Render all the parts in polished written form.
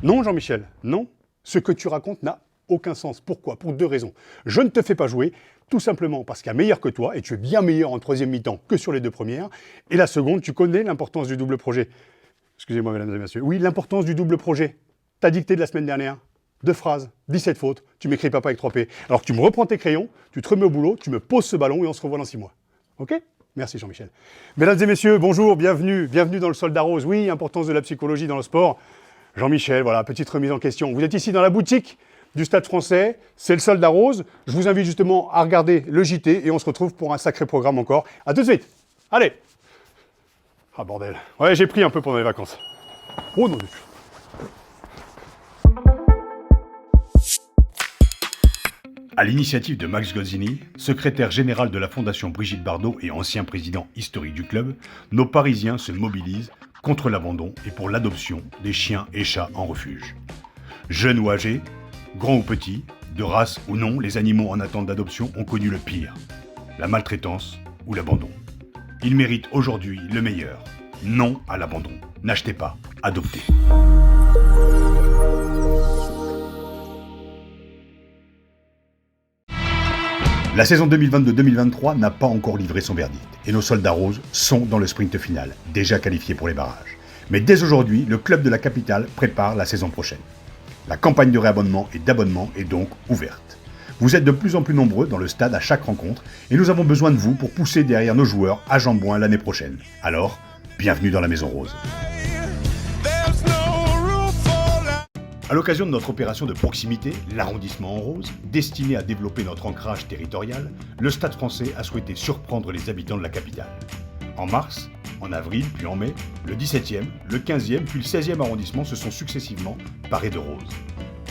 Non, Jean-Michel, non. Ce que tu racontes n'a aucun sens. Pourquoi? Pour deux raisons. Je ne te fais pas jouer, tout simplement parce qu'il y a meilleur que toi, et tu es bien meilleur en troisième mi-temps que sur les deux premières. Et la seconde, tu connais l'importance du double projet. Excusez-moi, mesdames et messieurs. Oui, l'importance du double projet. Ta dictée de la semaine dernière, 2 phrases, 17 fautes, tu m'écris papa avec 3 P. Alors tu me reprends tes crayons, tu te remets au boulot, tu me poses ce ballon et on se revoit dans 6 mois. Ok? Merci Jean-Michel. Mesdames et messieurs, bonjour, bienvenue dans le Soldat Rose. Oui, importance de la psychologie dans le sport. Jean-Michel, voilà, petite remise en question. Vous êtes ici dans la boutique du Stade Français, c'est le Soldat Rose. Je vous invite justement à regarder le JT et on se retrouve pour un sacré programme encore. A tout de suite. Allez. Ah bordel. Ouais, j'ai pris un peu pendant les vacances. Oh non, À l'initiative de Max Gozzini, secrétaire général de la Fondation Brigitte Bardot et ancien président historique du club, nos Parisiens se mobilisent contre l'abandon et pour l'adoption des chiens et chats en refuge. Jeunes ou âgés, grands ou petits, de race ou non, les animaux en attente d'adoption ont connu le pire, la maltraitance ou l'abandon. Ils méritent aujourd'hui le meilleur. Non à l'abandon. N'achetez pas, adoptez. La saison 2022-2023 n'a pas encore livré son verdict et nos soldats roses sont dans le sprint final, déjà qualifiés pour les barrages. Mais dès aujourd'hui, le club de la capitale prépare la saison prochaine. La campagne de réabonnement et d'abonnement est donc ouverte. Vous êtes de plus en plus nombreux dans le stade à chaque rencontre et nous avons besoin de vous pour pousser derrière nos joueurs à Jambouin l'année prochaine. Alors, bienvenue dans la Maison Rose. À l'occasion de notre opération de proximité, l'arrondissement en rose, destinée à développer notre ancrage territorial, le Stade Français a souhaité surprendre les habitants de la capitale. En mars, en avril, puis en mai, le 17e, le 15e, puis le 16e arrondissement se sont successivement parés de rose.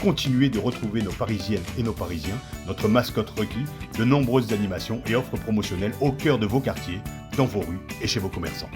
Continuez de retrouver nos Parisiennes et nos Parisiens, notre mascotte requis, de nombreuses animations et offres promotionnelles au cœur de vos quartiers, dans vos rues et chez vos commerçants.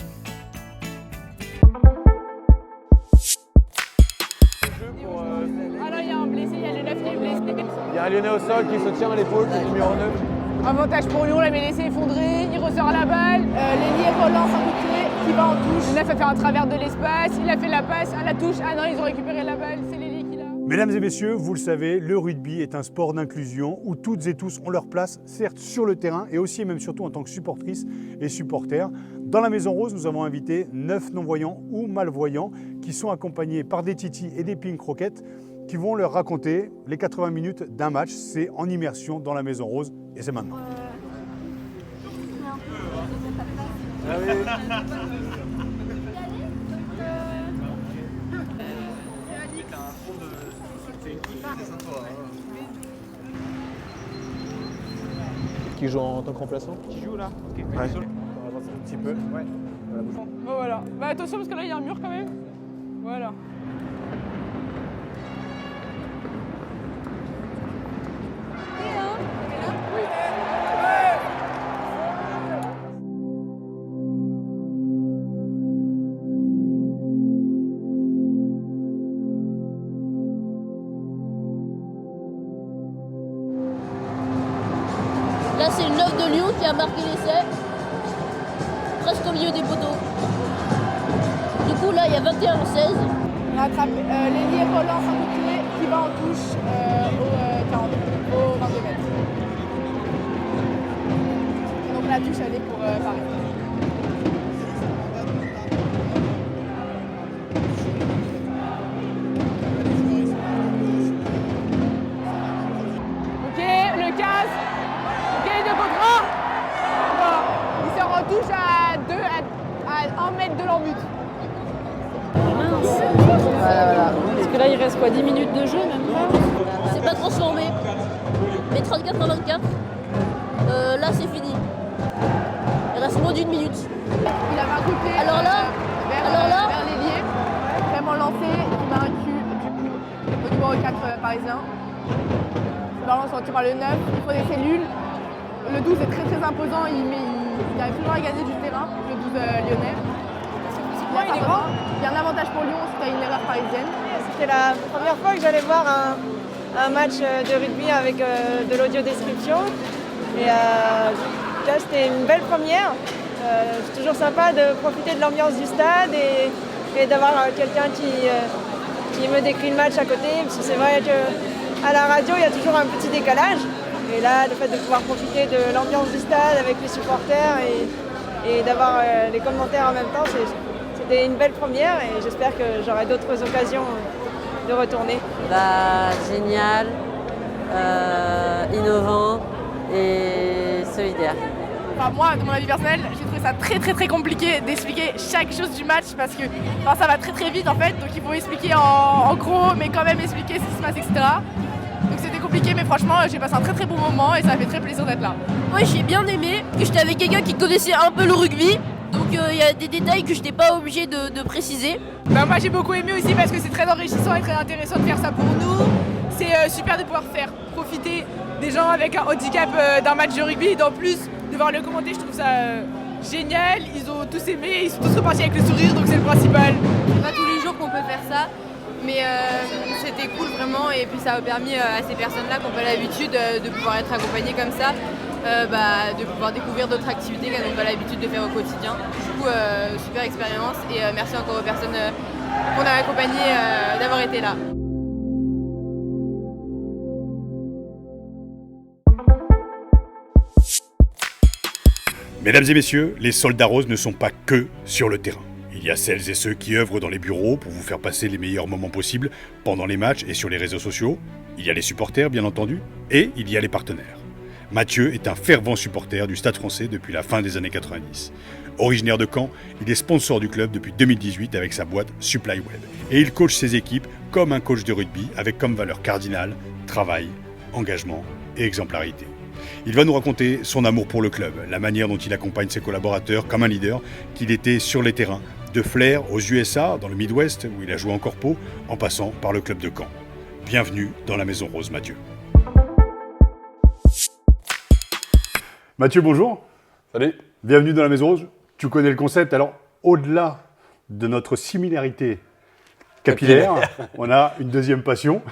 Il y a un Lyonnais au sol qui se tient à l'épaule, qui est numéro 9. Avantage pour Lyon, la mêlée s'est effondrée, il ressort la balle, l'ailier relance un coup de pied qui va en touche. Le 9 a fait un travers de l'espace, il a fait la passe à la touche. Ah non, ils ont récupéré la balle, c'est l'ailier qui l'a. Mesdames et messieurs, vous le savez, le rugby est un sport d'inclusion où toutes et tous ont leur place, certes sur le terrain et aussi et même surtout en tant que supportrices et supporters. Dans la Maison Rose, nous avons invité 9 non-voyants ou malvoyants qui sont accompagnés par des titis et des pink croquettes qui vont leur raconter les 80 minutes d'un match. C'est en immersion dans la Maison Rose et c'est maintenant. Qui joue en tant que remplaçant. Qui joue là? Ok. Ouais. On va avancer un petit peu. Ouais. Voilà, bouge. Bon voilà, bah attention parce que là il y a un mur quand même. Voilà. Là, c'est le 9 de Lyon qui a marqué l'essai, presque au milieu des poteaux. Du coup, là, il y a 21-16. On attrape l'ailier relance un coup de pied qui va en touche au 22 mètres. Et donc la touche elle est pour Paris. Ok, le 15. Ok, de contre 1. Voilà. Il sort en touche à 1 mètre de leur but. Parce que là, il reste quoi, 10 minutes de jeu même pas? C'est pas transformé. Mais 34 à 24, là, c'est fini. Il reste moins d'une minute. Il avait un coup de pied Alors là, vers l'ailier, vraiment lancé, il m'a vaincu du coup au numéro 4 parisien. Le ballon sorti par le 9, il faut des cellules. Le 12 est très très imposant, il arrive toujours à gagner du terrain, le 12 lyonnais. Il y a un avantage pour Lyon suite à une erreur parisienne. C'était la première fois que j'allais voir un match de rugby avec de l'audio-description. Et là, c'était une belle première. C'est toujours sympa de profiter de l'ambiance du stade et d'avoir quelqu'un qui me décrit le match à côté, parce que c'est vrai qu'à la radio, il y a toujours un petit décalage. Et là, le fait de pouvoir profiter de l'ambiance du stade avec les supporters et d'avoir les commentaires en même temps, c'était une belle première et j'espère que j'aurai d'autres occasions de retourner. Génial, innovant et solidaire. Enfin, moi, de mon avis personnel, j'ai trouvé ça très compliqué d'expliquer chaque chose du match parce que ça va très vite en fait, donc il faut expliquer en gros, mais quand même expliquer ce qui se passe, etc. Donc c'était compliqué, mais franchement, j'ai passé un très bon moment et ça fait très plaisir d'être là. Moi j'ai bien aimé que j'étais avec quelqu'un qui connaissait un peu le rugby, donc il y a des détails que je n'étais pas obligé de préciser. Moi j'ai beaucoup aimé aussi parce que c'est très enrichissant et très intéressant de faire ça pour nous. C'est super de pouvoir faire profiter des gens avec un handicap d'un match de rugby et d'en plus de voir le commenter, je trouve ça génial. Ils ont tous aimé, ils sont tous repartis avec le sourire, donc c'est le principal. C'est pas tous les jours qu'on peut faire ça, mais c'était cool vraiment et puis ça a permis à ces personnes-là qui n'ont pas l'habitude de pouvoir être accompagnées comme ça, de pouvoir découvrir d'autres activités qu'elles n'ont pas l'habitude de faire au quotidien. Du coup, super expérience et merci encore aux personnes qu'on a accompagnées d'avoir été là. Mesdames et messieurs, les soldats roses ne sont pas que sur le terrain. Il y a celles et ceux qui œuvrent dans les bureaux pour vous faire passer les meilleurs moments possibles pendant les matchs et sur les réseaux sociaux. Il y a les supporters, bien entendu, et il y a les partenaires. Mathieu est un fervent supporter du Stade Français depuis la fin des années 90. Originaire de Caen, il est sponsor du club depuis 2018 avec sa boîte SupplyWeb. Et il coach ses équipes comme un coach de rugby avec comme valeur cardinale travail, engagement et exemplarité. Il va nous raconter son amour pour le club, la manière dont il accompagne ses collaborateurs comme un leader qu'il était sur les terrains, de Flair aux USA, dans le Midwest où il a joué en corpo, en passant par le club de Caen. Bienvenue dans la Maison Rose, Mathieu. Mathieu, bonjour. Salut. Bienvenue dans la Maison Rose. Tu connais le concept. Alors, au-delà de notre similarité capillaire, on a une deuxième passion,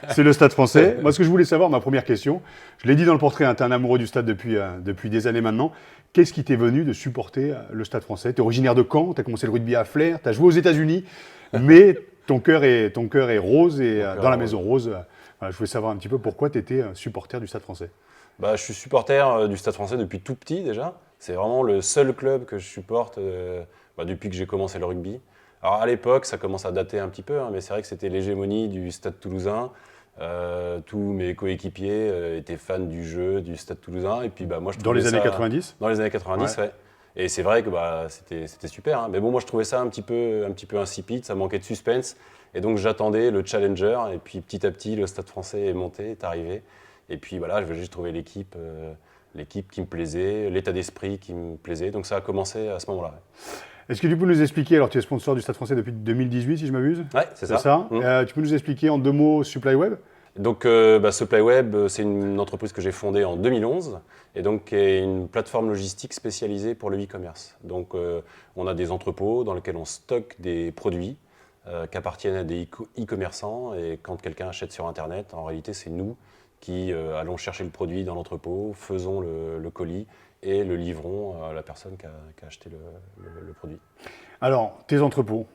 c'est le Stade Français. Moi, ce que je voulais savoir, ma première question, je l'ai dit dans le portrait, tu es un amoureux du Stade depuis des années maintenant. Qu'est-ce qui t'est venu de supporter le Stade Français? Tu es originaire de Caen, tu as commencé le rugby à Flair, tu as joué aux États-Unis, mais ton cœur est rose et dans la Maison Rose, voilà, je voulais savoir un petit peu pourquoi tu étais supporter du Stade Français. Je suis supporter du Stade Français depuis tout petit déjà. C'est vraiment le seul club que je supporte depuis que j'ai commencé le rugby. Alors à l'époque, ça commence à dater un petit peu, mais c'est vrai que c'était l'hégémonie du Stade Toulousain. Tous mes coéquipiers étaient fans du jeu du Stade Toulousain. Et puis moi, je dans les années 90 Dans les années 90, ouais. Et c'est vrai que c'était super. Mais bon, moi, je trouvais ça un petit peu insipide, ça manquait de suspense. Et donc, j'attendais le challenger. Et puis, petit à petit, le Stade Français est monté, est arrivé. Et puis, voilà, je veux juste trouver l'équipe qui me plaisait, l'état d'esprit qui me plaisait. Donc, ça a commencé à ce moment-là. Est-ce que tu peux nous expliquer, alors tu es sponsor du Stade Français depuis 2018 si je m'abuse? Oui, c'est ça. Tu peux nous expliquer en deux mots SupplyWeb? Donc SupplyWeb, c'est une entreprise que j'ai fondée en 2011 et donc qui est une plateforme logistique spécialisée pour le e-commerce. Donc on a des entrepôts dans lesquels on stocke des produits qui appartiennent à des e-commerçants et quand quelqu'un achète sur Internet, en réalité c'est nous qui allons chercher le produit dans l'entrepôt, faisons le colis et le livrons à la personne qui a acheté le produit. Alors, tes entrepôts,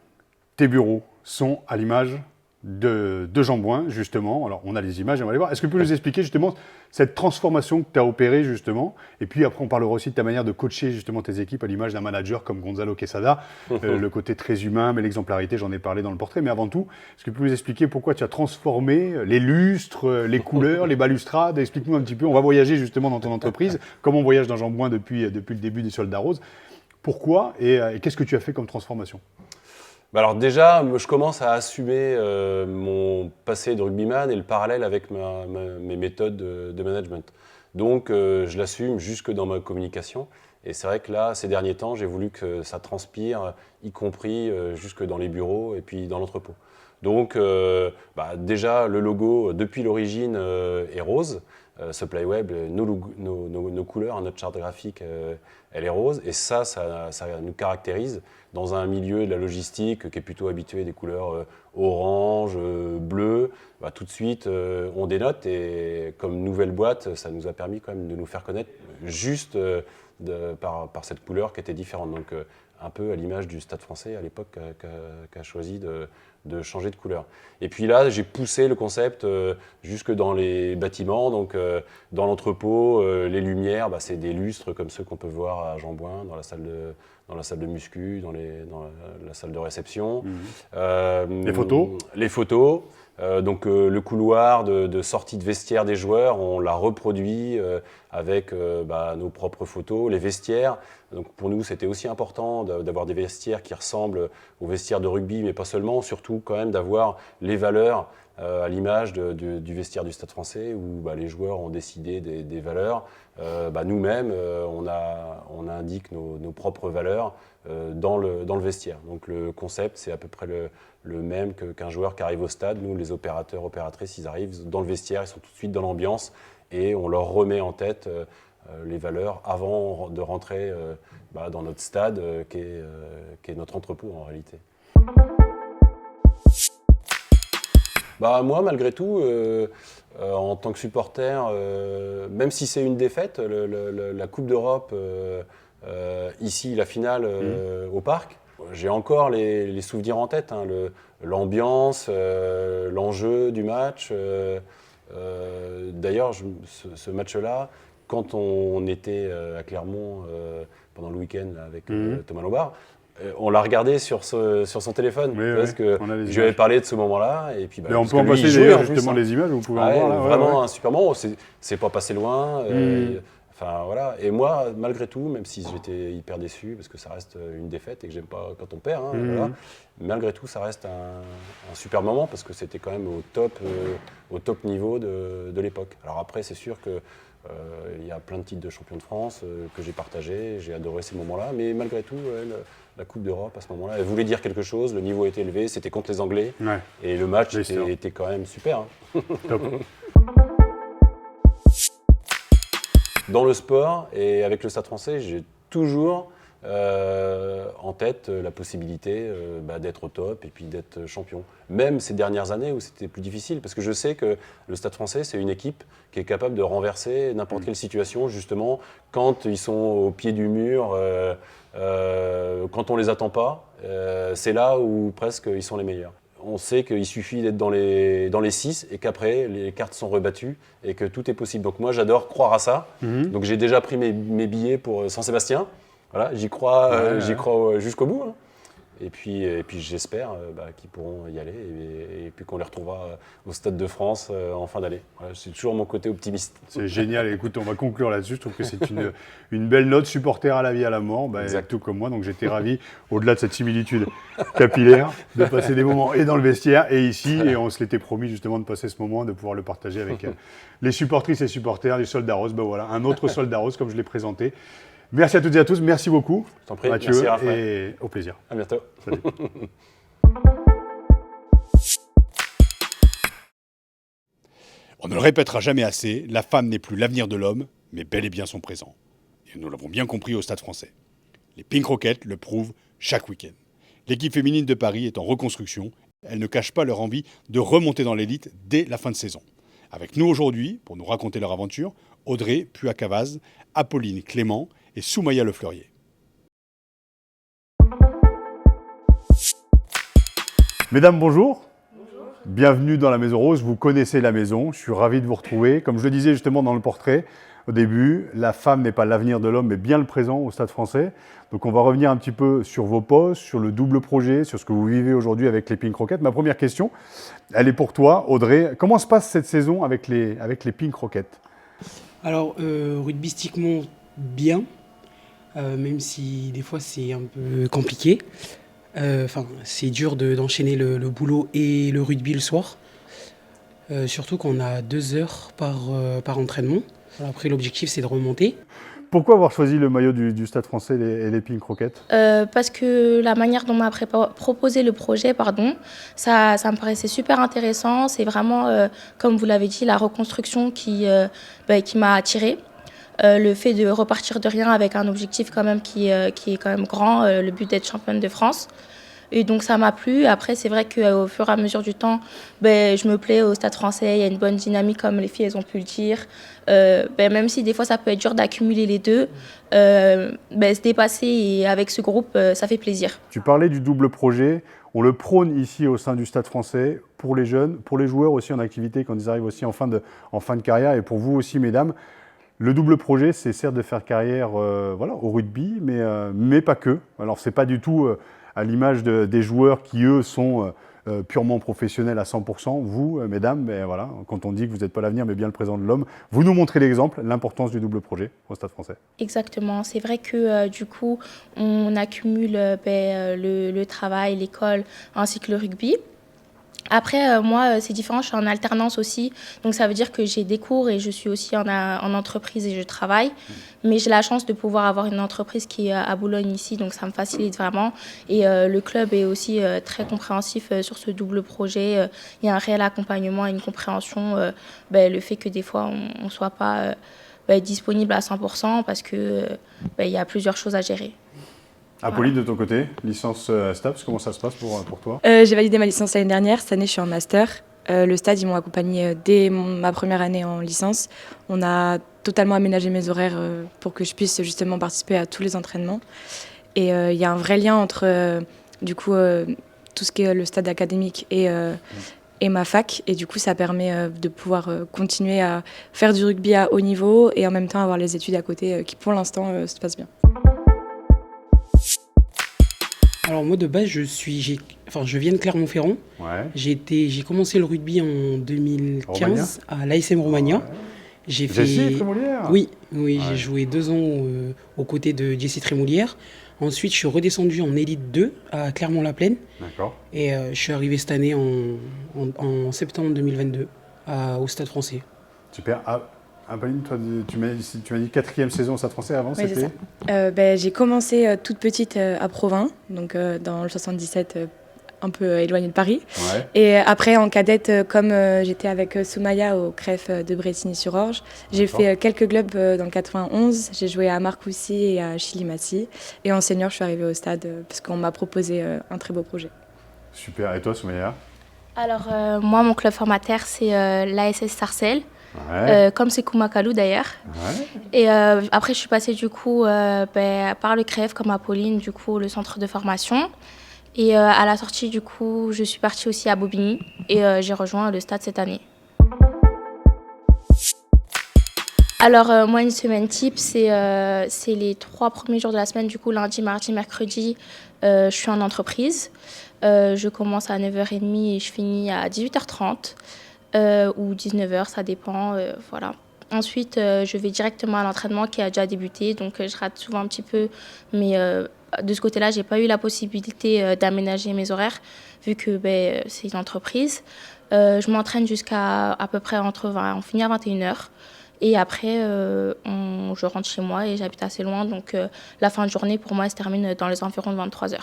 tes bureaux sont à l'image de Jean-Bouin, justement. Alors, on a les images, on va les voir. Est-ce que tu peux nous expliquer justement cette transformation que tu as opérée, justement? Et puis après, on parlera aussi de ta manière de coacher justement tes équipes à l'image d'un manager comme Gonzalo Quesada. Le côté très humain, mais l'exemplarité, j'en ai parlé dans le portrait. Mais avant tout, est-ce que tu peux nous expliquer pourquoi tu as transformé les lustres, les couleurs, les balustrades? Explique-nous un petit peu. On va voyager justement dans ton entreprise, comme on voyage dans Jean-Bouin depuis le début des Soldats Roses. Pourquoi et qu'est-ce que tu as fait comme transformation? Alors déjà, je commence à assumer mon passé de rugbyman et le parallèle avec mes méthodes de management. Donc je l'assume jusque dans ma communication. Et c'est vrai que là, ces derniers temps, j'ai voulu que ça transpire, y compris jusque dans les bureaux et puis dans l'entrepôt. Donc déjà, le logo, depuis l'origine, est rose. SupplyWeb, nos couleurs, notre charte graphique, elle est rose. Et ça nous caractérise dans un milieu de la logistique qui est plutôt habitué des couleurs orange, bleu. Tout de suite, on dénote. Et comme nouvelle boîte, ça nous a permis quand même de nous faire connaître juste par cette couleur qui était différente. Donc un peu à l'image du Stade Français à l'époque qui a choisi de changer de couleur. Et puis là, j'ai poussé le concept jusque dans les bâtiments, donc dans l'entrepôt, les lumières, c'est des lustres comme ceux qu'on peut voir à Jean-Bouin, dans la salle de muscu, dans la salle de réception. Les photos. Les photos. Donc le couloir de sortie de vestiaire des joueurs, on l'a reproduit avec nos propres photos, les vestiaires. Donc pour nous, c'était aussi important d'avoir des vestiaires qui ressemblent aux vestiaires de rugby, mais pas seulement, surtout quand même d'avoir les valeurs à l'image du vestiaire du Stade Français où les joueurs ont décidé des valeurs. Nous-mêmes, on indique nos propres valeurs dans le vestiaire. Donc le concept, c'est à peu près le même qu'un joueur qui arrive au stade. Nous, les opérateurs, opératrices, ils arrivent dans le vestiaire, ils sont tout de suite dans l'ambiance et on leur remet en tête les valeurs avant de rentrer dans notre stade qui est notre entrepôt en réalité. Moi, malgré tout, en tant que supporter, même si c'est une défaite, la Coupe d'Europe, ici, la finale au Parc, j'ai encore les souvenirs en tête, l'ambiance, l'enjeu du match. D'ailleurs, ce match-là, quand on était à Clermont pendant le week-end avec Thomas Lombard, on l'a regardé sur son téléphone, parce que je lui avais parlé de ce moment-là. Et puis, on peut en passer d'ailleurs justement les images, vous pouvez en voir là. Vraiment un super moment, c'est pas passé loin. Voilà. Et moi, malgré tout, même si j'étais hyper déçu, parce que ça reste une défaite et que j'aime pas quand on perd, malgré tout, ça reste un super moment, parce que c'était quand même au top niveau de l'époque. Alors après, c'est sûr que il y a plein de titres de champion de France que j'ai partagés, j'ai adoré ces moments-là, mais malgré tout, la Coupe d'Europe à ce moment-là, elle voulait dire quelque chose, le niveau était élevé, c'était contre les Anglais, et le match était quand même super. Top. Dans le sport et avec le Stade Français, j'ai toujours en tête la possibilité d'être au top et puis d'être champion. Même ces dernières années où c'était plus difficile, parce que je sais que le Stade Français, c'est une équipe qui est capable de renverser n'importe quelle situation, justement, quand ils sont au pied du mur, quand on ne les attend pas, c'est là où presque ils sont les meilleurs. On sait qu'il suffit d'être dans les 6 et qu'après, les cartes sont rebattues et que tout est possible. Donc moi, j'adore croire à ça. Donc j'ai déjà pris mes billets pour Saint-Sébastien. Voilà, j'y crois jusqu'au bout. Et puis j'espère qu'ils pourront y aller et puis qu'on les retrouvera au Stade de France en fin d'année. Voilà, c'est toujours mon côté optimiste. C'est génial. Écoute, on va conclure là-dessus. Je trouve que c'est une belle note, supporter à la vie, à la mort, tout comme moi. Donc j'étais ravi, au-delà de cette similitude capillaire, de passer des moments et dans le vestiaire et ici. Et on se l'était promis justement de passer ce moment, de pouvoir le partager avec les supportrices et supporters du Soldats Roses. Voilà, un autre Soldat Rose comme je l'ai présenté. Merci à toutes et à tous, merci beaucoup, je t'en prie, Mathieu, merci Raphaël. Et au plaisir. À bientôt. Salut. On ne le répétera jamais assez, la femme n'est plus l'avenir de l'homme, mais bel et bien son présent. Et nous l'avons bien compris au Stade Français. Les Pink Rockets le prouvent chaque week-end. L'équipe féminine de Paris est en reconstruction. Elles ne cachent pas leur envie de remonter dans l'élite dès la fin de saison. Avec nous aujourd'hui, pour nous raconter leur aventure, Audrey Puacavaz, Apolline Clément et Soumaya Le Fleurier. Mesdames, bonjour. Bonjour. Bienvenue dans la Maison Rose. Vous connaissez la maison. Je suis ravi de vous retrouver. Comme je le disais justement dans le portrait au début, la femme n'est pas l'avenir de l'homme, mais bien le présent au Stade Français. Donc on va revenir un petit peu sur vos postes, sur le double projet, sur ce que vous vivez aujourd'hui avec les Pink Rockets. Ma première question, elle est pour toi, Audrey. Comment se passe cette saison avec les Pink Rockets ? Alors, rugbystiquement, bien. Même si des fois c'est un peu compliqué. C'est dur d'enchaîner le boulot et le rugby le soir. Surtout qu'on a 2 heures par entraînement. Après, l'objectif, c'est de remonter. Pourquoi avoir choisi le maillot du Stade Français et les Pink Rockets ? Parce que la manière dont on m'a proposé le projet, ça me paraissait super intéressant. C'est vraiment, comme vous l'avez dit, la reconstruction qui m'a attirée. Le fait de repartir de rien avec un objectif quand même qui est quand même grand, le but d'être championne de France. Et donc ça m'a plu. Après, c'est vrai qu'au fur et à mesure du temps, je me plais au Stade Français. Il y a une bonne dynamique, comme les filles elles ont pu le dire. Même si des fois ça peut être dur d'accumuler les deux, se dépasser et avec ce groupe, ça fait plaisir. Tu parlais du double projet. On le prône ici au sein du Stade Français pour les jeunes, pour les joueurs aussi en activité quand ils arrivent aussi en fin de carrière, et pour vous aussi, mesdames. Le double projet, c'est certes de faire carrière au rugby, mais pas que. Alors, ce n'est pas du tout à l'image des joueurs qui, eux, sont purement professionnels à 100%. Vous, mesdames, quand on dit que vous n'êtes pas l'avenir, mais bien le présent de l'homme, vous nous montrez l'exemple, l'importance du double projet au Stade Français. Exactement. C'est vrai que du coup, on accumule le travail, l'école, ainsi que le rugby. Après, moi, c'est différent, je suis en alternance aussi. Donc, ça veut dire que j'ai des cours et je suis aussi en entreprise et je travaille. Mais j'ai la chance de pouvoir avoir une entreprise qui est à Boulogne ici, donc ça me facilite vraiment. Et le club est aussi très compréhensif sur ce double projet. Il y a un réel accompagnement et une compréhension. Le fait que des fois, on ne soit pas disponible à 100% parce qu'il y a plusieurs choses à gérer. Apolline, de ton côté, licence STAPS, comment ça se passe pour toi? J'ai validé ma licence l'année dernière. Cette année, je suis en master. Le Stade, ils m'ont accompagnée dès ma première année en licence. On a totalement aménagé mes horaires pour que je puisse justement participer à tous les entraînements. Et il y a un vrai lien entre tout ce qui est le stade académique et ma fac. Et du coup, ça permet de pouvoir continuer à faire du rugby à haut niveau et en même temps avoir les études à côté qui, pour l'instant, se passent bien. Alors moi de base je viens de Clermont-Ferrand. Ouais. J'ai commencé le rugby en 2015 à l'ASM Romagna. J'ai fait Jessie Trémoulière. Oui, j'ai joué 2 ans aux côtés de Jessie Trémoulière. Ensuite je suis redescendu en élite 2 à Clermont-la-Plaine. D'accord. Et je suis arrivé cette année en septembre 2022 au Stade Français. Super. Apolline, toi, tu m'as dit 4e saison au Stade Français avant, oui, c'était j'ai commencé toute petite à Provins, donc dans le 77, un peu éloigné de Paris. Ouais. Et après, en cadette, comme j'étais avec Soumaya au CREF de Brétigny-sur-Orge, j'ai fait quelques clubs dans le 91. J'ai joué à Marcoussis et à Chili-Massy. Et en senior, je suis arrivée au Stade parce qu'on m'a proposé un très beau projet. Super. Et toi, Soumaya? Alors, moi, mon club formateur, c'est l'ASS Sarcelles. Ouais. Comme c'est Koumakalou d'ailleurs. Ouais. Et après, je suis passée du coup par le CREF comme Apolline, du coup le centre de formation. Et à la sortie, du coup, je suis partie aussi à Bobigny et j'ai rejoint le Stade cette année. Alors moi, une semaine type, c'est les 3 premiers jours de la semaine, du coup lundi, mardi, mercredi, je suis en entreprise. Je commence à 9h30 et je finis à 18h30. Ou 19h, ça dépend, voilà. Ensuite, je vais directement à l'entraînement qui a déjà débuté, donc je rate souvent un petit peu, mais de ce côté-là, j'ai pas eu la possibilité d'aménager mes horaires, vu que c'est une entreprise. Je m'entraîne jusqu'à peu près on finit à 21h, et après, je rentre chez moi et j'habite assez loin, donc la fin de journée, pour moi, elle se termine dans les environs de 23h.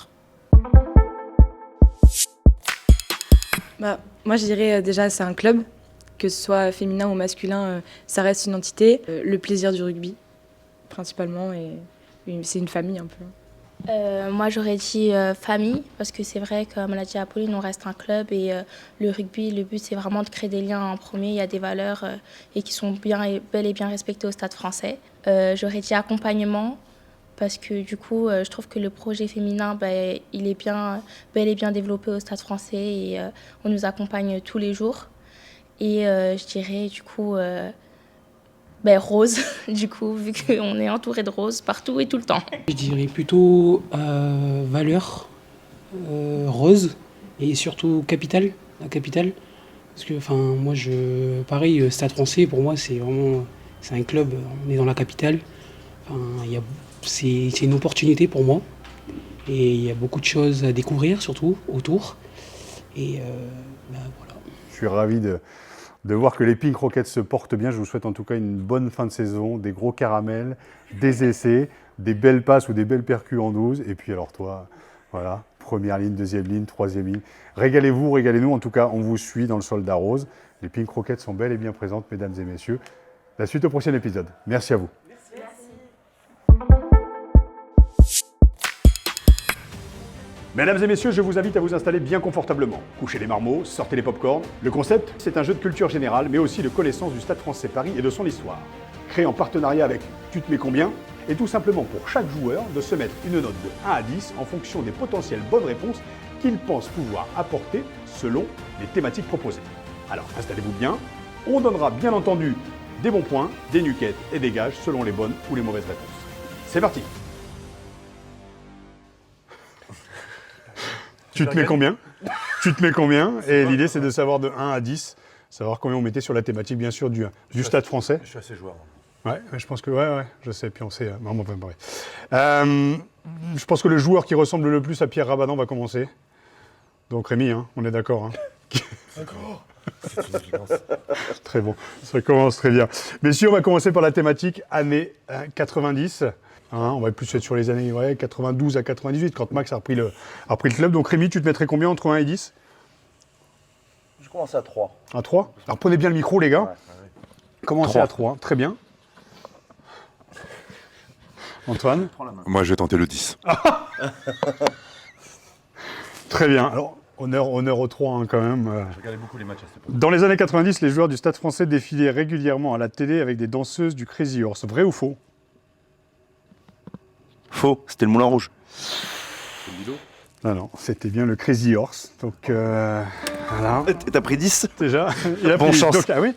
Moi, je dirais déjà c'est un club, que ce soit féminin ou masculin, ça reste une entité. Le plaisir du rugby, principalement, et c'est une famille un peu. Moi, j'aurais dit famille, parce que c'est vrai, comme l'a dit Apolline, on reste un club et le rugby, le but, c'est vraiment de créer des liens en premier. Il y a des valeurs et qui sont bel et bien respectées au Stade Français. J'aurais dit accompagnement, parce que du coup, je trouve que le projet féminin, il est bel et bien développé au Stade Français et on nous accompagne tous les jours. Et je dirais du coup rose, du coup, vu qu'on est entouré de roses partout et tout le temps. Je dirais plutôt valeur, rose et surtout capitale, la capitale. Parce que moi, pareil, Stade Français, pour moi, c'est un club, on est dans la capitale. C'est une opportunité pour moi et il y a beaucoup de choses à découvrir, surtout autour. Et voilà. Je suis ravi de voir que les Pink Rockets se portent bien. Je vous souhaite en tout cas une bonne fin de saison, des gros caramels, des essais, des belles passes ou des belles percus en 12. Et puis alors toi, voilà, première ligne, deuxième ligne, troisième ligne. Régalez-vous, régalez-nous. En tout cas, on vous suit dans le Soldat Rose. Les Pink Rockets sont bel et bien présentes, mesdames et messieurs. La suite au prochain épisode. Merci à vous. Mesdames et messieurs, je vous invite à vous installer bien confortablement. Couchez les marmots, sortez les pop-corns. Le concept, c'est un jeu de culture générale, mais aussi de connaissance du Stade français Paris et de son histoire. Créé en partenariat avec Tu te mets combien ? Et tout simplement pour chaque joueur de se mettre une note de 1 à 10 en fonction des potentielles bonnes réponses qu'il pense pouvoir apporter selon les thématiques proposées. Alors installez-vous bien, on donnera bien entendu des bons points, des nuquettes et des gages selon les bonnes ou les mauvaises réponses. C'est parti. Tu te mets combien ? Tu te mets combien ? Et l'idée c'est de savoir de 1 à 10, savoir combien on mettait sur la thématique bien sûr du Stade français. Je suis assez joueur. Ouais, je pense que ouais, je sais, puis on sait. Bon, enfin, bref. Je pense que le joueur qui ressemble le plus à Pierre Rabadan va commencer. Donc Rémi, hein, on est d'accord. Hein. D'accord. C'est une évidence. Très bon, ça commence très bien. Messieurs, on va commencer par la thématique années 90. Hein, on va plus être sur les années 92 à 98, quand Max a repris le club. Donc Rémi, tu te mettrais combien entre 1 et 10 ? Je commence à 3. À 3 ? Alors prenez bien le micro, les gars. Ouais. Commencez à 3, très bien. Antoine ? Moi, je vais tenter le 10. Très bien. Alors, honneur aux 3 hein, quand même. Je regardais beaucoup les matchs à cette époque. Dans les années 90, les joueurs du Stade français défilaient régulièrement à la télé avec des danseuses du Crazy Horse. Vrai ou faux ? Faux, c'était le Moulin Rouge. C'est le Lido ? Non, c'était bien le Crazy Horse. Donc, voilà. T'as pris 10 Déjà, il a Bonne pris chance. Donc, ah oui.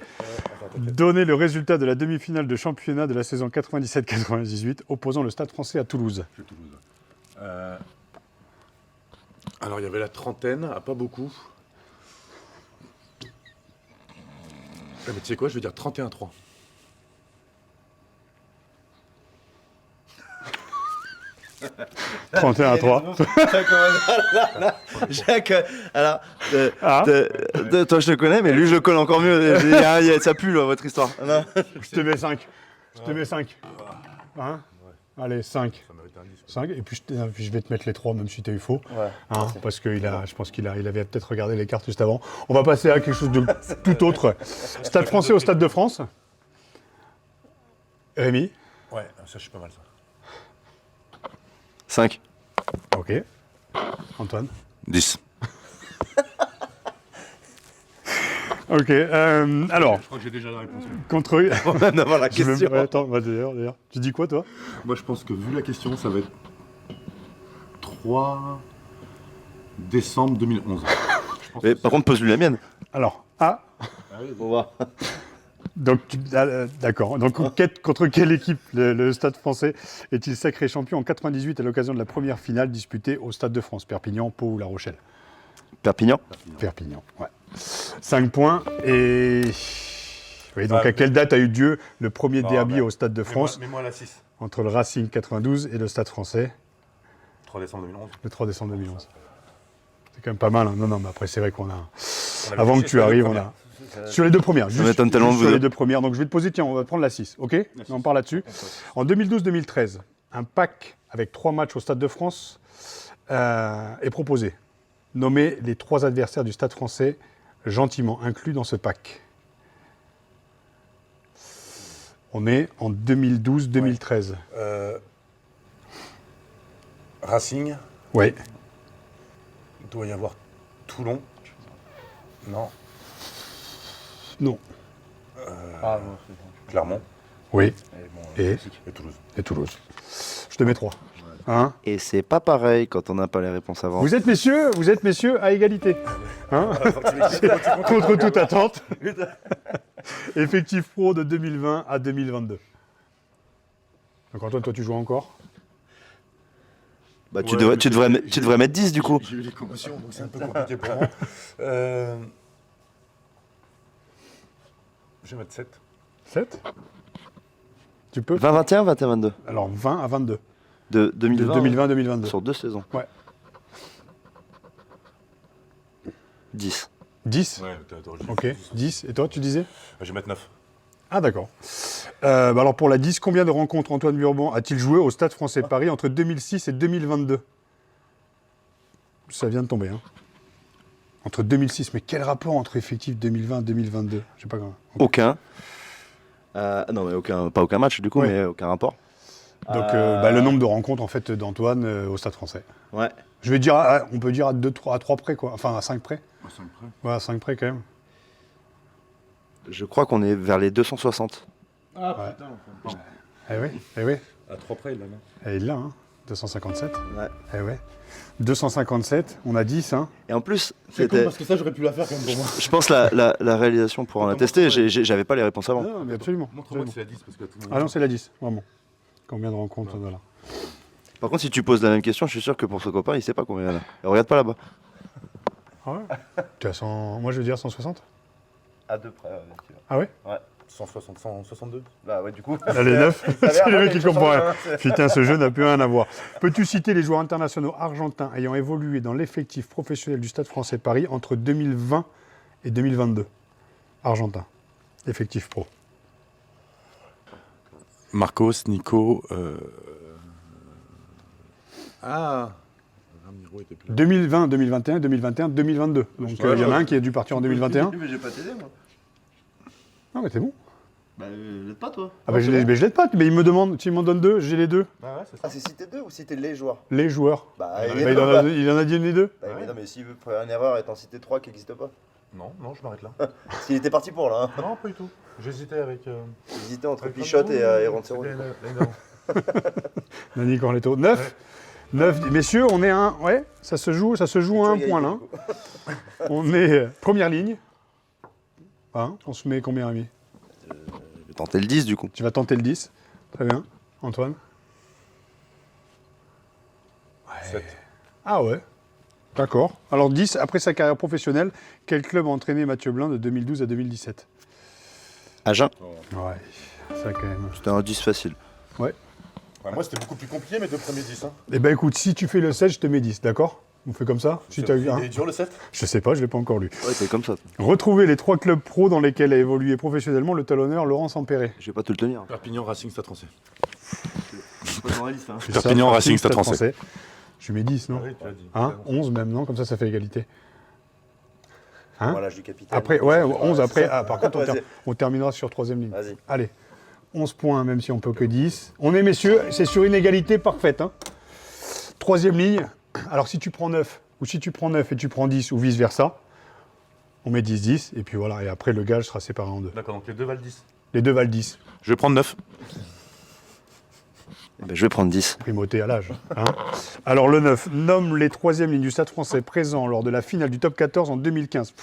Donner le résultat de la demi-finale de championnat de la saison 97-98 opposant le Stade français à Toulouse. Je suis Toulouse. Alors, il y avait la trentaine, pas beaucoup. Mais tu sais quoi, je vais dire 31-3. « 31-3 ». Jacques, alors, toi je te connais, mais lui je le connais encore mieux. Ça pue là, votre histoire. Non. Je te mets 5. Je te mets 5. Hein ? Allez, 5. Ça mérite un 10. 5. Et puis je vais te mettre les 3, même si tu as eu faux. Ouais, hein, parce que je pense qu'il avait peut-être regardé les cartes juste avant. On va passer à quelque chose de tout autre. Stade français au Stade de France. Rémi ? Ouais, ça, je suis pas mal, ça. 5. Ok. Antoine ? 10. Ok. Alors, Je crois que j'ai déjà la réponse. contre... On va d'avoir la question. Ouais, attends, d'ailleurs. Tu dis quoi, toi ? Moi, je pense que vu la question, ça va être 3 décembre 2011. Mais par contre, pose-lui la mienne. Alors, On va. Donc, d'accord. Donc, contre quelle équipe le Stade français est-il sacré champion en 98 à l'occasion de la première finale disputée au Stade de France ? Perpignan, Pau ou La Rochelle ? Perpignan. Perpignan, ouais. 5 points. Et oui, donc à quelle date a eu lieu le premier derby au Stade de France Mets-moi la 6. entre le Racing 92 et le Stade français ? 3 décembre 2011. Le 3 décembre 2011. C'est quand même pas mal. Hein. Non, mais après, c'est vrai qu'on a... Avant que tu arrives, on a... Sur les deux premières, juste sur les deux premières. Donc je vais te poser, tiens, on va prendre la 6, ok ? On parle là-dessus. En 2012-2013, un pack avec 3 matchs au Stade de France est proposé. Nommez les 3 adversaires du Stade français gentiment inclus dans ce pack. On est en 2012-2013. Racing. Oui. Il doit y avoir Toulon. Non. Non. Clermont. Oui. Et Toulouse. Et Toulouse. Je te mets 3. Hein ? Et c'est pas pareil quand on n'a pas les réponses avant. Vous êtes messieurs à égalité. Hein ? Contre toute attente. Effectif pro de 2020 à 2022. Donc Antoine, toi tu joues encore ? Bah, tu devrais mettre 10 du coup. J'ai eu les commotions, donc c'est un peu compliqué pour moi. Je vais mettre 7. 7 ? Tu peux ? 20-21, 21-22. Alors 20 à 22. De 2020-2022. Sur 2 saisons. Ouais. 10. 10 ? Ouais, ok, 10. Et toi, tu disais ? Je vais mettre 9. Ah d'accord. Alors pour la 10, combien de rencontres Antoine Burban a-t-il joué au Stade français Paris entre 2006 et 2022 ? Ça vient de tomber. Hein. Entre 2006, mais quel rapport entre effectif 2020 et 2022 ? Je sais pas comment. Aucun. Non, mais pas aucun match du coup, mais aucun rapport. Donc le nombre de rencontres en fait d'Antoine au Stade Français. Ouais. Je vais dire, on peut dire à 3 près quoi, enfin à 5 près. À 5 près. Ouais, à 5 près quand même. Je crois qu'on est vers les 260. Ah Ouais. putain, enfin. Eh oui. À 3 près, il l'a, non? Et il l'a, hein, 257. Ouais. Eh ouais. 257, on a 10, hein. Et en plus, C'est cool parce que ça, j'aurais pu la faire quand même pour moi. je pense la réalisation pour en attester, j'avais pas les réponses avant. Non, mais absolument. Montre-moi que c'est la 10 parce que tout le monde. Ah non, c'est la 10, vraiment. Combien de rencontres, voilà. Par contre, si tu poses la même question, je suis sûr que pour ce copain, il sait pas combien il y en a. Regarde pas là-bas. Ah ouais. Tu as 100... Moi je veux dire 160. À deux près, Ah ouais. Ouais. 160, 162. Bah ouais, du coup. Allez, 9. C'est le mec qui comprend rien. Putain, ce jeu n'a plus rien à voir. Peux-tu citer les joueurs internationaux argentins ayant évolué dans l'effectif professionnel du Stade Français Paris entre 2020 et 2022? Argentin. Effectif pro. Marcos, Nico. Ramiro était plus là. 2020, 2021, 2021, 2022. Donc il y en a un qui a dû partir en 2021. Mais j'ai pas t'aider, moi. Non mais c'est bon. Bah, l'aide pas, toi. Ah bah je l'aide pas, mais il me demande, tu m'en donnes 2, j'ai les 2. Ah ouais, c'est ça. Ah, c'est citer 2 ou citer les joueurs? Les joueurs. Bah, Il en a dit les 2. Bah, mais non, mais s'il veut faire une erreur et t'en citer 3 qui n'existent pas. Non, je m'arrête là. Parce qu'il était parti pour là. Hein. Non, pas du tout. J'hésitais avec. J'hésitais entre Pichotte et Roncero. Nani Corletto. 9. 9. Messieurs, on est un. Ouais, ça se joue à un point là. On est première ligne. Hein, on se met combien, Rémi? Je vais tenter le 10 du coup. Tu vas tenter le 10. Très bien. Antoine? 7. Ah ouais. D'accord. Alors 10, après sa carrière professionnelle, quel club a entraîné Mathieu Blin de 2012 à 2017? Agen. Ouais, ça quand même. C'était un 10 facile. Ouais. Ouais, moi, c'était beaucoup plus compliqué, mes deux premiers 10. Hein. Eh ben écoute, si tu fais le 7, je te mets 10, d'accord? On fait comme ça? Si t'as eu un. Il est dur le 7? Je sais pas, je l'ai pas encore lu. Ouais, c'est comme ça. Retrouvez les 3 clubs pro dans lesquels a évolué professionnellement le talonneur Laurent Sampéré. Je vais pas te le tenir. Perpignan, Racing, Stade Français. C'est pas dans la liste, hein. Perpignan, Racing, Stade Français. Je mets 10, non? Ah oui, tu l'as dit. Hein? 11 même, non? Comme ça fait égalité. Hein? Voilà, du capitaine. Après, ouais, 11 c'est après. ça. Ah, par contre, Vas-y. on terminera sur 3ème ligne. Vas-y. Allez. 11 points, même si on peut que 10. On est, messieurs, c'est sur une égalité parfaite. Hein. 3ème ligne. Alors, si tu prends 9, ou si tu prends 9 et tu prends 10, ou vice-versa, on met 10-10, et puis voilà. Et après, le gage sera séparé en 2. D'accord, donc les deux valent 10. Les deux valent 10. Je vais prendre 9. Eh ben, je vais prendre 10. Primauté à l'âge. Hein. Alors, le 9 nomme les 3e lignes du Stade Français présents lors de la finale du Top 14 en 2015.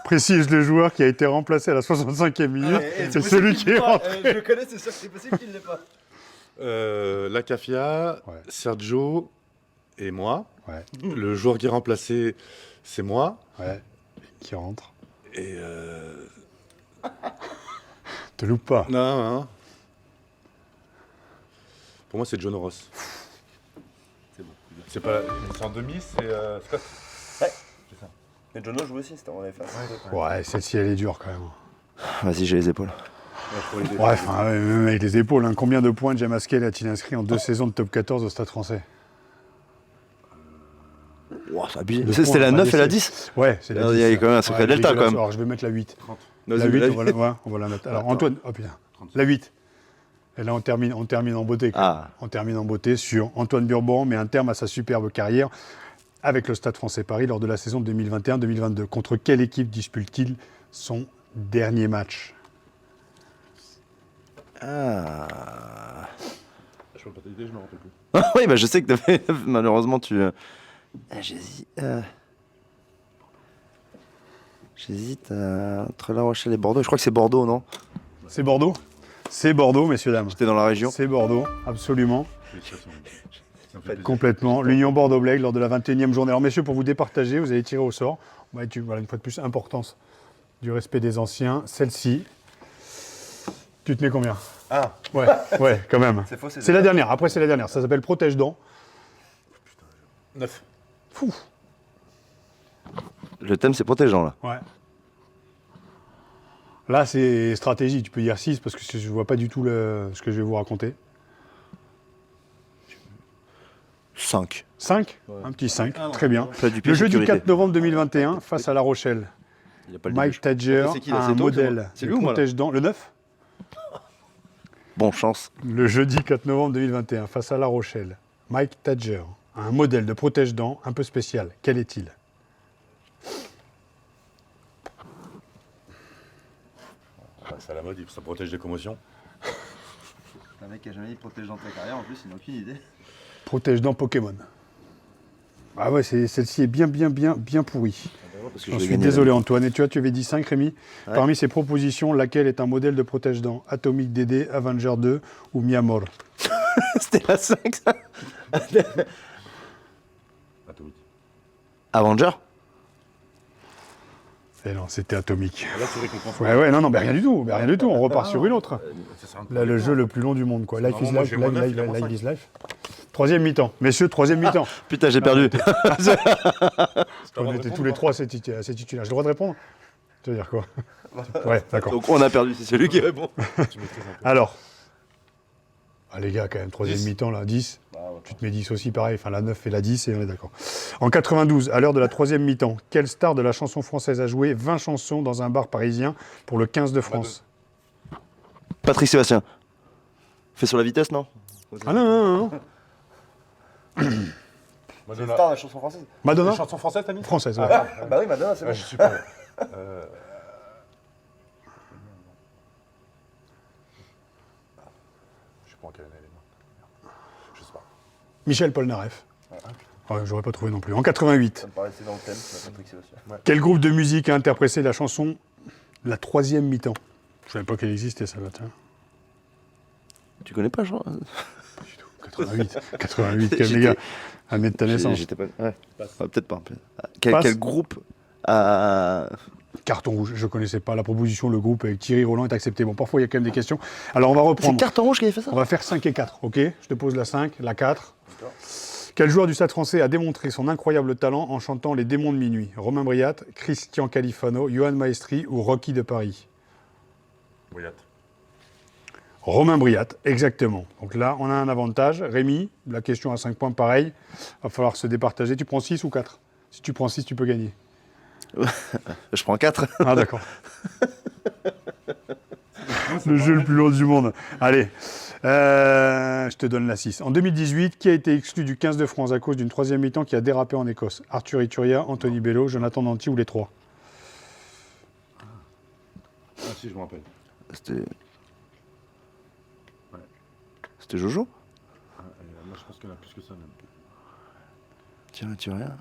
Précise le joueur qui a été remplacé à la 65e minute. C'est celui qui est rentré. Je le connais, c'est sûr que c'est possible qu'il ne l'ait pas. La Cafia, Ouais. Sergio et moi. Ouais. Le joueur qui est remplacé, c'est moi. Ouais. Qui rentre. Et Te loupe pas. non. Pour moi, c'est John Ross. C'est bon. C'est pas. C'est en demi, c'est Scott. Ouais. C'est ça. Mais Jono joue aussi, c'était en effet. Ouais, celle-ci, elle est dure quand même. Vas-y, j'ai les épaules. Bref, même avec les épaules, hein. Combien de points James Haskell a-t-il inscrit en 2 saisons de top 14 au Stade Français? Wow, c'est abusé. Deux C'était points, la on va 9 et la laisser. 10. Ouais, c'est la 10. Il y a quand même un sacré delta quand même. Alors je vais mettre la 8. 30. La 8, on va la mettre. Alors Antoine, oh putain, la 8. Et là on termine en beauté. On termine en beauté sur Antoine Burban met un terme à sa superbe carrière avec le Stade Français Paris lors de la saison 2021-2022. Contre quelle équipe dispute-t-il son dernier match? Ah. Je peux pas t'aider, je me rappelle plus. Oui, bah je sais que malheureusement tu. J'hésite. J'hésite entre La Rochelle et Bordeaux. Je crois que c'est Bordeaux, non? C'est Bordeaux? C'est Bordeaux, messieurs, dames. J'étais dans la région. C'est Bordeaux, absolument. Complètement. L'Union Bordeaux-Blègue lors de la 21e journée. Alors, messieurs, pour vous départager, vous allez tirer au sort. Voilà, une fois de plus, importance du respect des anciens. Celle-ci, tu te mets combien? Ah. Ouais, quand même. C'est faux, c'est la dernière. Après, c'est la dernière. Ça s'appelle protège-dents. 9. Fou. Le thème, c'est protégeant, là. Ouais. Là, c'est stratégie. Tu peux dire 6 parce que je ne vois pas du tout ce que je vais vous raconter. 5. 5 Un petit 5. Très bien. Du Le jeudi sécurité. 4 novembre 2021, face à La Rochelle, Il y a pas le Mike début. Tadger C'est qui, là, a c'est un toi, modèle c'est de lui ou moi, là protège-dents. Le 9 Bon chance. Le jeudi 4 novembre 2021, face à La Rochelle, Mike Tadger a un modèle de protège-dents un peu spécial. Quel est-il? C'est à la mode, ça protège des commotions. Un mec qui a jamais dit protège dans ta carrière, en plus, il n'a aucune idée. Protège-dents Pokémon. Ah ouais, celle-ci est bien pourrie. Parce que J'en suis désolé Antoine. Et tu avais dit 5 Rémi. Ouais. Parmi ces propositions, laquelle est un modèle de protège-dents? Atomic DD, Avenger 2 ou Miamor? C'était la 5 ça. Atomique. Avenger. Eh non, c'était Atomic. Là, tu récompenses. Ouais, non, rien du tout. Rien du tout. On repart sur une autre. Là, le jeu le plus long du monde, quoi. Life is life, life is life. Troisième mi-temps. Messieurs, troisième mi-temps. Putain, j'ai perdu. On était tous les trois à ces titulaires. J'ai le droit de répondre? Tu veux dire quoi? Ouais, d'accord. Donc on a perdu, c'est celui qui répond. Alors. Ah, les gars, quand même, troisième 10. mi-temps, là, 10. Tu te mets 10 aussi, pareil. Enfin, la 9 et la 10, et on est d'accord. En 92, à l'heure de la troisième mi-temps, quelle star de la chanson française a joué 20 chansons dans un bar parisien pour le 15 de France? Patrick Sébastien. Fait sur la vitesse, non? Ah non. Madonna. Star de la chanson française. Madonna? La chanson française, t'as mis? Française, ouais. Bah oui, Madonna, c'est bon. Je suis pas. Je sais pas en quelle année elle est morte. Je sais pas. Michel Polnareff. Ouais, j'aurais pas trouvé non plus. En 88. Ça me paraissait dans le thème, Patrick Sébastien. Quel groupe de musique a interprété la chanson La troisième mi-temps? Je savais pas qu'elle existait, ça va. Tu connais pas, Jean? 88, quand même, les gars. Année de ta naissance. J'étais pas... Ouais. Peut-être pas. Quel groupe a... Carton rouge, je connaissais pas la proposition, le groupe avec Thierry Roland est accepté. Bon, parfois il y a quand même des questions. Alors on va reprendre. C'est Carton rouge qui avait fait ça? On va faire 5 et 4, ok? Je te pose la 5, la 4. Quel joueur du Stade français a démontré son incroyable talent en chantant Les démons de minuit? Romain Briat, Christian Califano, Johan Maestri ou Rocky de Paris? Briat. Romain Briat, exactement. Donc là, on a un avantage. Rémi, la question à 5 points, pareil. Va falloir se départager. Tu prends 6 ou 4? Si tu prends 6, tu peux gagner. Je prends 4. Ah d'accord. Le jeu le plus long du monde. Allez, je te donne la 6. En 2018, qui a été exclu du 15 de France à cause d'une troisième mi-temps qui a dérapé en Écosse? Arthur Ituria, Anthony Bello, Jonathan Danty ou les trois? Ah si, je me rappelle. C'était Jojo? Moi, je pense qu'il y en a plus que ça, même. Tiens, tu rien.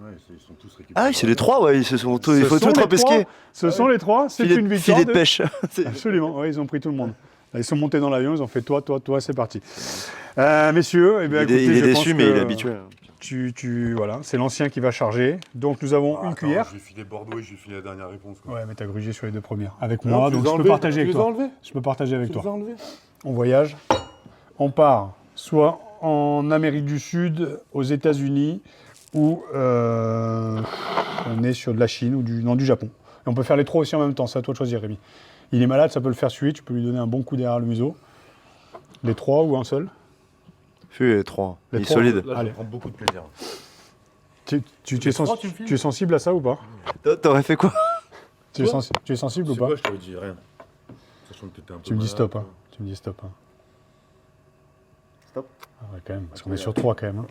Ouais, ils sont tous récupérés. Ah oui, c'est les trois, ouais. Il faut tous trois pesquer. Ce sont les trois, c'est une victoire. Filet de pêche. Absolument, ouais, ils ont pris tout le monde. Là, ils sont montés dans l'avion, ils ont fait toi, c'est parti. Messieurs, eh bien, écoutez, il est je déçu, pense mais que il est habitué. Voilà, c'est l'ancien qui va charger. Donc nous avons une cuillère. Je vais filer Bordeaux et je vais filer la dernière réponse. Quoi. Ouais, mais t'as grugé sur les deux premières. Avec Non, moi, tu donc les as je peux enlevés, partager tu avec les as toi. enlevés. Je peux partager avec Tu toi. les as enlevés. On voyage. On part soit en Amérique du Sud, aux États-Unis, ou on est sur de la Chine ou du Japon. Et on peut faire les trois aussi en même temps, c'est à toi de choisir, Rémi. Il est malade, ça peut le faire suer, tu peux lui donner un bon coup derrière le museau. Les trois ou un seul? Les trois. Les Il est trois. solide. Là, je prends beaucoup de plaisir. Tu es sensible à ça ou pas? T'aurais fait quoi? Tu es sensible ou pas? Je t'avais dit rien. Sachant que t'étais un peu Tu me dis malade, stop, hein. quoi. Tu me dis stop. Hein. Stop. Ah ouais, quand même, parce qu'on est sur 3 quand même. Hein.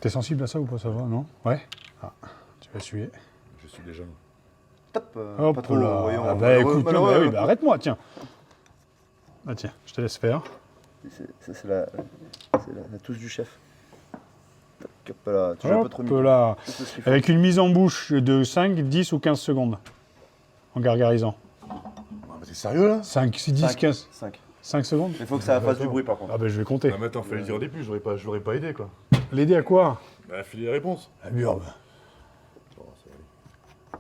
T'es sensible à ça ou pas, ça va, non? Ouais. Ah, tu vas suer. Je suis déjà. Top. Hop pas trop, là. voyons. Ah bah écoute, Malheureux, oui, bah arrête-moi, tiens. Ah tiens, je te laisse faire. C'est la touche du chef. Hop là, tu joues un peu trop Hop là. Avec une mise en bouche de 5, 10 ou 15 secondes. En gargarisant. Ah, mais t'es sérieux là? 5, 6, 10, 15. 5 secondes. Il faut que ça fasse du bruit par contre. Ah bah je vais compter. Ah mais attends, fallait le dire au début, je l'aurais pas aidé quoi. L'aider à quoi? Bah filer les réponses. La burbe.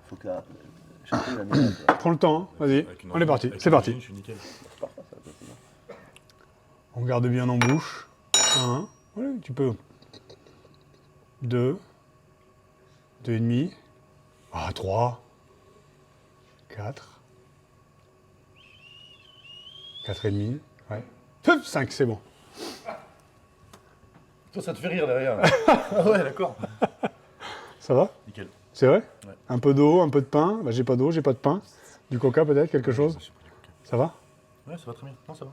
Faut que la... Prends le temps, hein. Vas-y. On est parti. C'est parti. Je suis nickel. On garde bien en bouche. 1. Ouais, tu peux. 2. 2,5. Ah, 3. 4. 4,5. Ouais. 5, c'est bon. Toi, ça te fait rire derrière. Ah ouais, d'accord. Ça va? Nickel. C'est vrai? Ouais. Un peu d'eau, un peu de pain. Bah, j'ai pas d'eau, j'ai pas de pain. Du coca peut-être, quelque chose? Ça va? Ouais, ça va très bien. Non, ça va.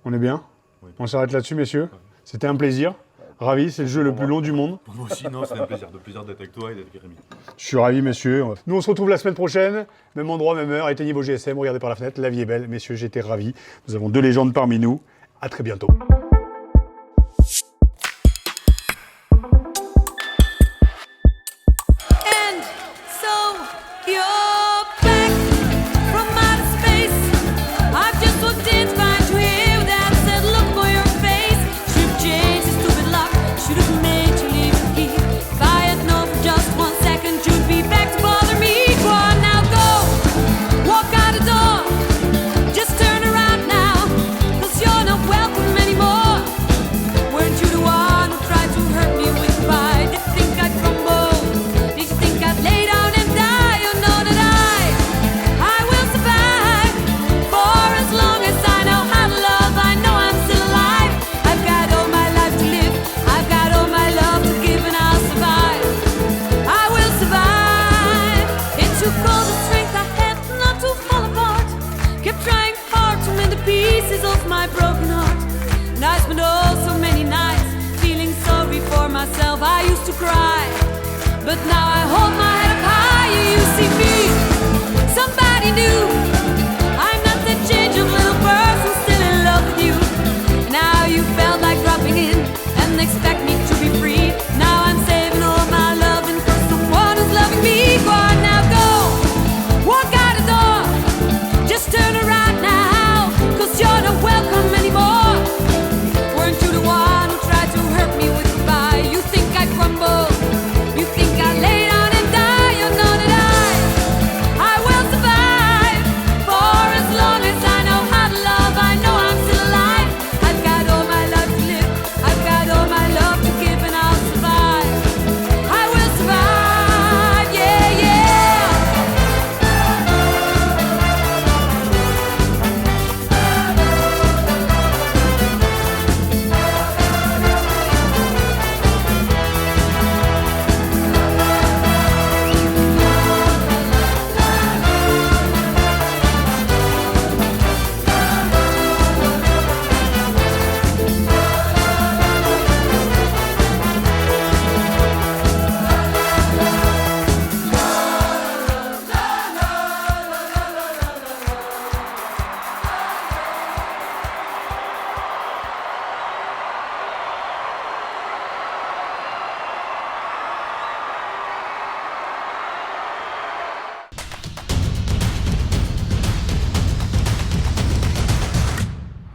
On est bien? Oui. On s'arrête là-dessus, messieurs. C'était un plaisir. Ravi, c'est le jeu le plus long du monde. Pour moi aussi, non, c'est un plaisir. De plaisir d'être avec toi et d'être avec Rémi. Je suis ravi, messieurs. Nous, on se retrouve la semaine prochaine. Même endroit, même heure. Éteignez vos GSM, regardez par la fenêtre. La vie est belle. Messieurs, j'étais ravi. Nous avons 2 légendes parmi nous. À très bientôt. I used to cry, but now I hold my head up high. You see me, somebody new. I'm not that change of little person still in love with you. Now you felt like dropping in and expect me to be free. Now I'm saving all my loving for someone who's loving me. Go on now, go, walk out the door. Just turn around now, 'cause you're not welcome anymore. Weren't you the one who tried to hurt me with goodbye? You think I crumble? You think I lay down and die? You know that I will survive. For as long as I know how to love, I know I'm still alive. I've got all my life to live, I've got all my love to give, and I'll survive. I will survive, yeah, yeah.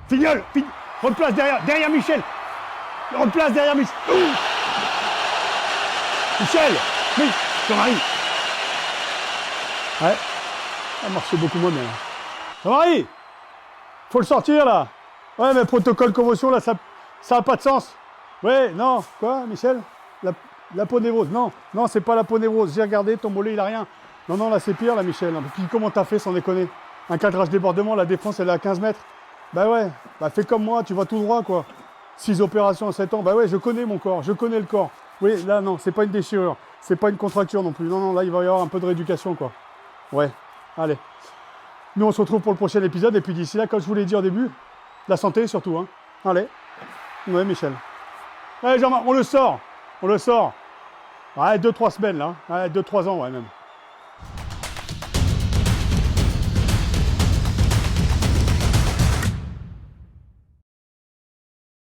Fignol, replace derrière Michel. Replace derrière Michel. Michel, oui, Jean-Marie. Ouais, ça marchait beaucoup moins bien. Jean-Marie, faut le sortir là. Ouais, mais protocole commotion là, ça a pas de sens. Ouais, non, quoi, Michel? La peau névrose. Non, c'est pas la peau névrose. J'ai regardé, ton mollet il a rien. Non, là c'est pire là, Michel. Puis comment t'as fait sans déconner? Un cadrage débordement, la défense elle est à 15 mètres. Bah ouais, fais comme moi, tu vas tout droit quoi. 6 opérations en 7 ans, bah ouais, je connais mon corps, je connais le corps. Oui, là non, c'est pas une déchirure, c'est pas une contracture non plus. Non, là il va y avoir un peu de rééducation quoi. Ouais, allez. Nous on se retrouve pour le prochain épisode et puis d'ici là, comme je vous l'ai dit au début, la santé surtout, hein. Allez. Ouais, Michel. Allez Jean-Marc, on le sort. Ouais, 2-3 semaines là, ouais, 2-3 ans ouais même.